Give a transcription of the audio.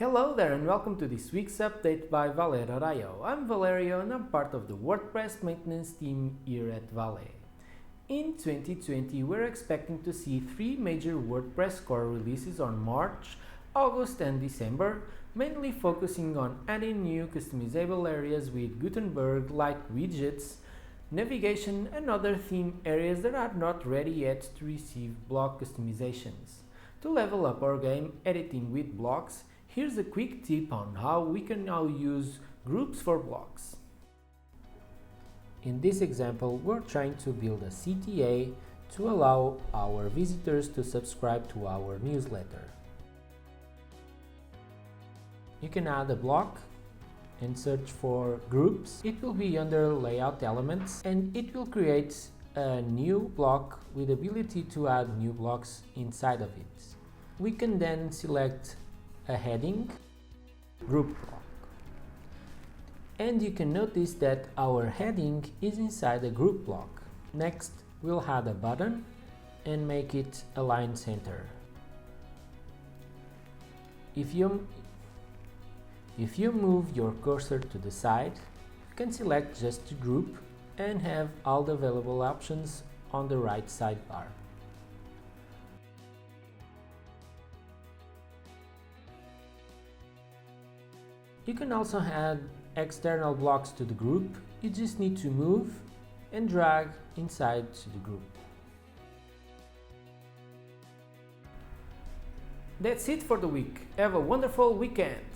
Hello there and welcome to this week's update by Valet.io. I'm Valerio and I'm part of the WordPress maintenance team here at Valet. In 2020, we're expecting to see 3 major WordPress core releases on March, August and December, mainly focusing on adding new customizable areas with Gutenberg like widgets, navigation and other theme areas that are not ready yet to receive block customizations. To level up our game editing with blocks, here's a quick tip on how we can now use groups for blocks. In this example, we're trying to build a CTA to allow our visitors to subscribe to our newsletter. You can add a block and search for groups. It will be under layout elements and it will create a new block with the ability to add new blocks inside of it. We can then select a heading, group block. And you can notice that our heading is inside a group block. Next, we'll add a button and make it align center. If you move your cursor to the side, you can select just the group and have all the available options on the right sidebar. You can also add external blocks to the group. You just need to move and drag inside to the group. That's it for the week. Have a wonderful weekend!